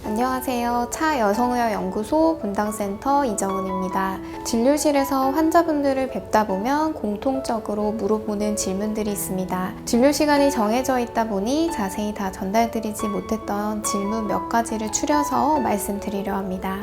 안녕하세요. 차여성의학연구소 분당센터 이정은입니다. 진료실에서 환자분들을 뵙다 보면 공통적으로 물어보는 질문들이 있습니다. 진료 시간이 정해져 있다 보니 자세히 다 전달드리지 못했던 질문 몇 가지를 추려서 말씀드리려 합니다.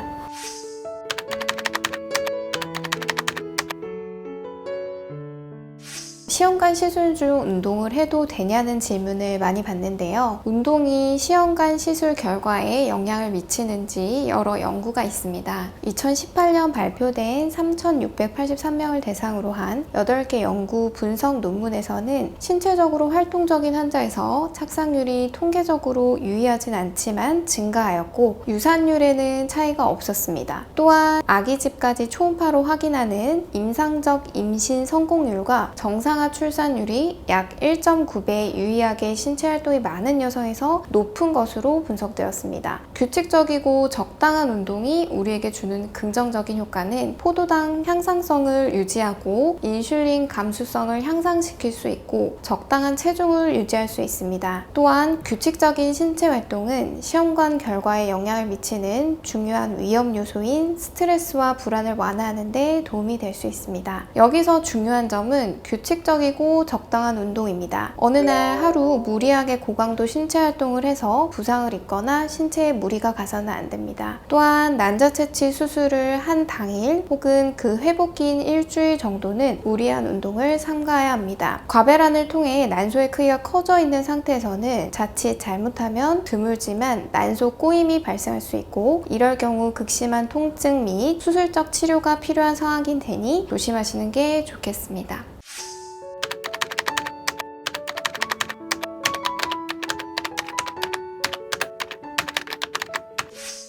시험관 시술 중 운동을 해도 되냐는 질문을 많이 받는데요. 운동이 시험관 시술 결과에 영향을 미치는지 여러 연구가 있습니다. 2018년 발표된 3,683명을 대상으로 한 8개 연구 분석 논문에서는 신체적으로 활동적인 환자에서 착상률이 통계적으로 유의하진 않지만 증가하였고 유산율에는 차이가 없었습니다. 또한 아기집까지 초음파로 확인하는 임상적 임신 성공률과 정상화 출산율이 약 1.9배 유의하게 신체 활동이 많은 여성에서 높은 것으로 분석되었습니다. 규칙적이고 적당한 운동이 우리에게 주는 긍정적인 효과는 포도당 향상성을 유지하고 인슐린 감수성을 향상시킬 수 있고 적당한 체중을 유지할 수 있습니다. 또한 규칙적인 신체 활동은 시험관 결과에 영향을 미치는 중요한 위험 요소인 스트레스와 불안을 완화하는 데 도움이 될 수 있습니다. 여기서 중요한 점은 규칙적이고 적당한 운동입니다. 어느 날 하루 무리하게 고강도 신체 활동을 해서 부상을 입거나 신체에 무리가 가서는 안 됩니다. 또한 난자채취 수술을 한 당일 혹은 그 회복기인 일주일 정도는 무리한 운동을 삼가야 합니다. 과배란을 통해 난소의 크기가 커져 있는 상태에서는 자칫 잘못하면 드물지만 난소 꼬임이 발생할 수 있고 이럴 경우 극심한 통증 및 수술적 치료가 필요한 상황이 되니 조심하시는 게 좋겠습니다.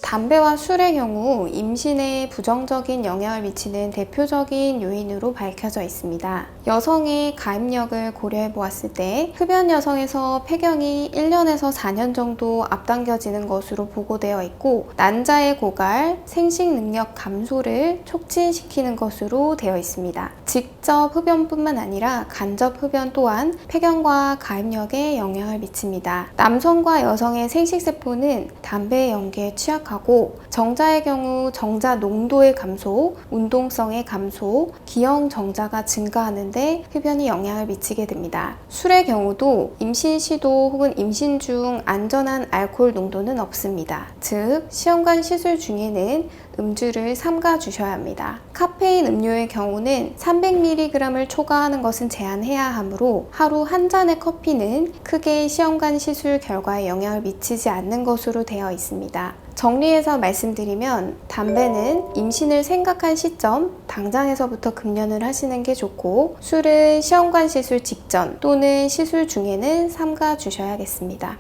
담배와 술의 경우 임신에 부정적인 영향을 미치는 대표적인 요인으로 밝혀져 있습니다. 여성의 가입력을 고려해 보았을 때 흡연 여성에서 폐경이 1년에서 4년 정도 앞당겨지는 것으로 보고되어 있고 난자의 고갈, 생식 능력 감소를 촉진시키는 것으로 되어 있습니다. 직접 흡연뿐만 아니라 간접 흡연 또한 폐경과 가입력에 영향을 미칩니다. 남성과 여성의 생식세포는 담배의 연기에 취약하고 정자의 경우 정자 농도의 감소, 운동성의 감소, 기형 정자가 증가하는데 흡연이 영향을 미치게 됩니다. 술의 경우도 임신 시도 혹은 임신 중 안전한 알코올 농도는 없습니다. 즉, 시험관 시술 중에는 음주를 삼가 주셔야 합니다. 카페인 음료의 경우는 300mg을 초과하는 것은 제한해야 하므로 하루 한 잔의 커피는 크게 시험관 시술 결과에 영향을 미치지 않는 것으로 되어 있습니다. 정리해서 말씀드리면 담배는 임신을 생각한 시점, 당장에서부터 금연을 하시는 게 좋고 술은 시험관 시술 직전 또는 시술 중에는 삼가 주셔야겠습니다.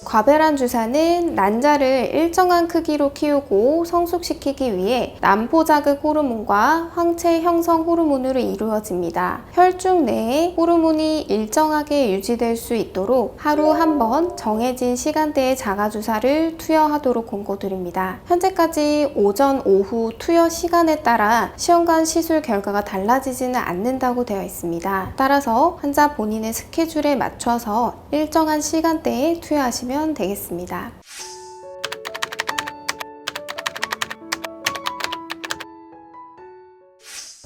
과배란 주사는 난자를 일정한 크기로 키우고 성숙시키기 위해 난포자극 호르몬과 황체 형성 호르몬으로 이루어집니다. 혈중 내에 호르몬이 일정하게 유지될 수 있도록 하루 한 번 정해진 시간대에 자가주사를 투여하도록 권고드립니다. 현재까지 오전, 오후 투여 시간에 따라 시험관 시술 결과가 달라지지는 않는다고 되어 있습니다. 따라서 환자 본인의 스케줄에 맞춰서 일정한 시간대에 투여하시면 되겠습니다.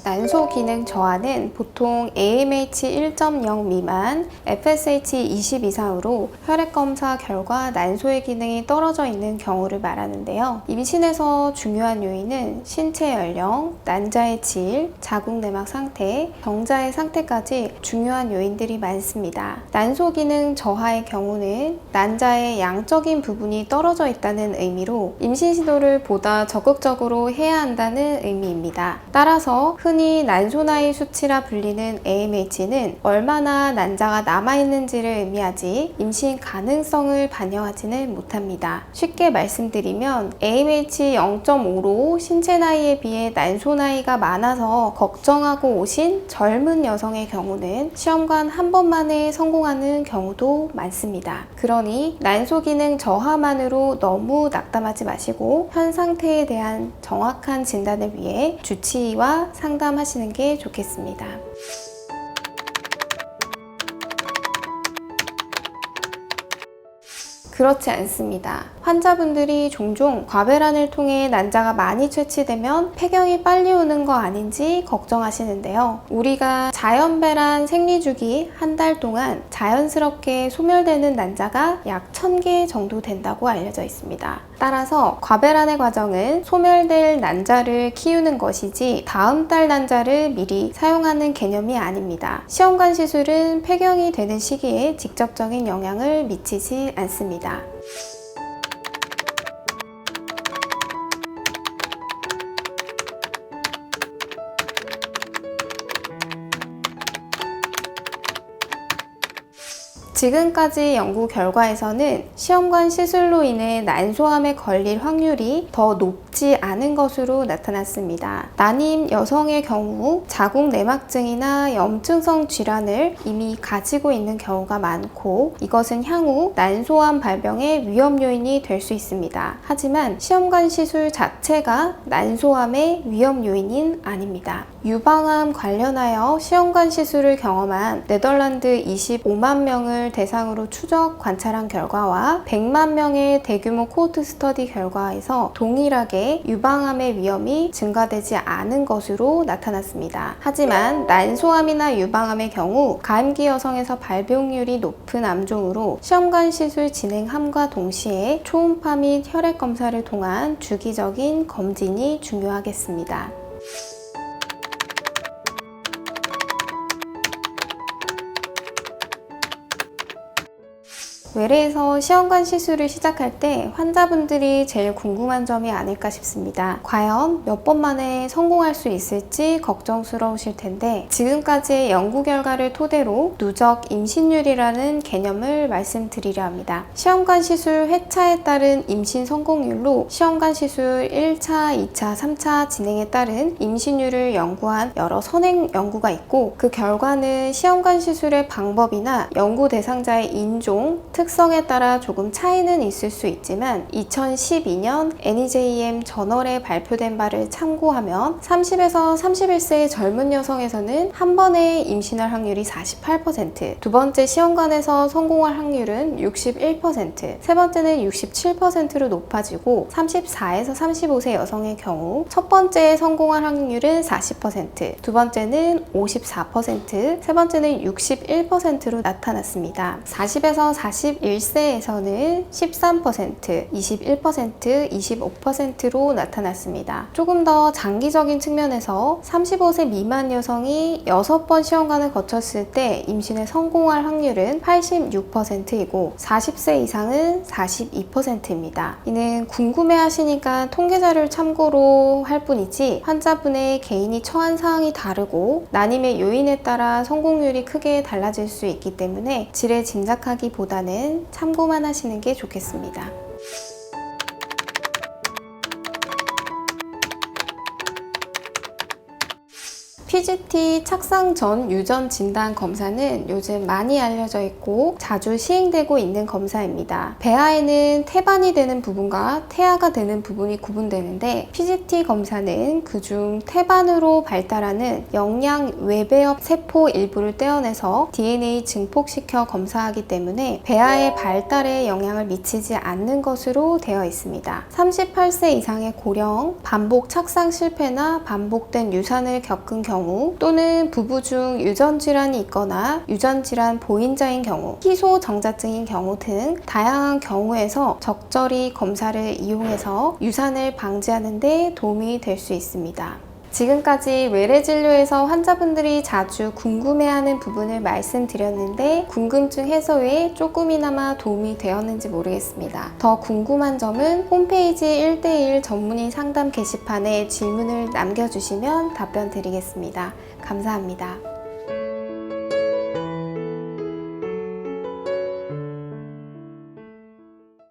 난소 기능 저하는 보통 AMH 1.0 미만, FSH 20 이상으로 혈액 검사 결과 난소의 기능이 떨어져 있는 경우를 말하는데요. 임신에서 중요한 요인은 신체 연령, 난자의 질, 자궁 내막 상태, 정자의 상태까지 중요한 요인들이 많습니다. 난소 기능 저하의 경우는 난자의 양적인 부분이 떨어져 있다는 의미로 임신 시도를 보다 적극적으로 해야 한다는 의미입니다. 따라서 흔히 난소 나이 수치라 불리는 AMH는 얼마나 난자가 남아있는지를 의미하지 임신 가능성을 반영하지는 못합니다. 쉽게 말씀드리면 AMH 0.5로 신체 나이에 비해 난소 나이가 많아서 걱정하고 오신 젊은 여성의 경우는 시험관 한 번만에 성공하는 경우도 많습니다. 그러니 난소 기능 저하만으로 너무 낙담하지 마시고 현 상태에 대한 정확한 진단을 위해 주치의와 상담하시는 게 좋겠습니다. 그렇지 않습니다. 환자분들이 종종 과배란을 통해 난자가 많이 채취되면 폐경이 빨리 오는 거 아닌지 걱정하시는데요. 우리가 자연배란 생리주기 한 달 동안 자연스럽게 소멸되는 난자가 약 1000개 정도 된다고 알려져 있습니다. 따라서 과배란의 과정은 소멸될 난자를 키우는 것이지 다음 달 난자를 미리 사용하는 개념이 아닙니다. 시험관 시술은 폐경이 되는 시기에 직접적인 영향을 미치지 않습니다. 지금까지 연구 결과에서는 시험관 시술로 인해 난소암에 걸릴 확률이 더 높지 않은 것으로 나타났습니다. 난임 여성의 경우 자궁 내막증이나 염증성 질환을 이미 가지고 있는 경우가 많고 이것은 향후 난소암 발병의 위험 요인이 될 수 있습니다. 하지만 시험관 시술 자체가 난소암의 위험 요인은 아닙니다. 유방암 관련하여 시험관 시술을 경험한 네덜란드 25만 명을 대상으로 추적 관찰한 결과와 100만 명의 대규모 코호트 스터디 결과에서 동일하게 유방암의 위험이 증가되지 않은 것으로 나타났습니다. 하지만 난소암이나 유방암의 경우 가임기 여성에서 발병률이 높은 암종으로 시험관 시술 진행함과 동시에 초음파 및 혈액 검사를 통한 주기적인 검진이 중요하겠습니다. 외래에서 시험관 시술을 시작할 때 환자분들이 제일 궁금한 점이 아닐까 싶습니다. 과연 몇 번 만에 성공할 수 있을지 걱정스러우실 텐데 지금까지의 연구 결과를 토대로 누적 임신율이라는 개념을 말씀드리려 합니다. 시험관 시술 회차에 따른 임신 성공률로 시험관 시술 1차, 2차, 3차 진행에 따른 임신율을 연구한 여러 선행 연구가 있고 그 결과는 시험관 시술의 방법이나 연구 대상자의 인종, 특성에 따라 조금 차이는 있을 수 있지만 2012년 NEJM 저널에 발표된 바를 참고하면 30에서 31세의 젊은 여성에서는 한 번에 임신할 확률이 48%, 두 번째 시험관에서 성공할 확률은 61%, 세 번째는 67%로 높아지고 34에서 35세 여성의 경우 첫 번째에 성공할 확률은 40%, 두 번째는 54%, 세 번째는 61%로 나타났습니다. 40에서 41세에서는 13%, 21%, 25%로 나타났습니다. 조금 더 장기적인 측면에서 35세 미만 여성이 6번 시험관을 거쳤을 때 임신에 성공할 확률은 86%이고 40세 이상은 42%입니다. 이는 궁금해하시니까 통계자료를 참고로 할 뿐이지 환자분의 개인이 처한 사항이 다르고 난임의 요인에 따라 성공률이 크게 달라질 수 있기 때문에 질에 짐작하기보다는 참고만 하시는 게 좋겠습니다. PGT 착상 전 유전 진단 검사는 요즘 많이 알려져 있고 자주 시행되고 있는 검사입니다. 배아에는 태반이 되는 부분과 태아가 되는 부분이 구분되는데 PGT 검사는 그중 태반으로 발달하는 영양 외배엽 세포 일부를 떼어내서 DNA 증폭시켜 검사하기 때문에 배아의 발달에 영향을 미치지 않는 것으로 되어 있습니다. 38세 이상의 고령, 반복 착상 실패나 반복된 유산을 겪은 경우 또는 부부 중 유전질환이 있거나 유전질환 보인자인 경우, 희소정자증인 경우 등 다양한 경우에서 적절히 검사를 이용해서 유산을 방지하는 데 도움이 될 수 있습니다. 지금까지 외래진료에서 환자분들이 자주 궁금해하는 부분을 말씀드렸는데 궁금증 해소에 조금이나마 도움이 되었는지 모르겠습니다. 더 궁금한 점은 홈페이지 1:1 전문의 상담 게시판에 질문을 남겨주시면 답변 드리겠습니다. 감사합니다.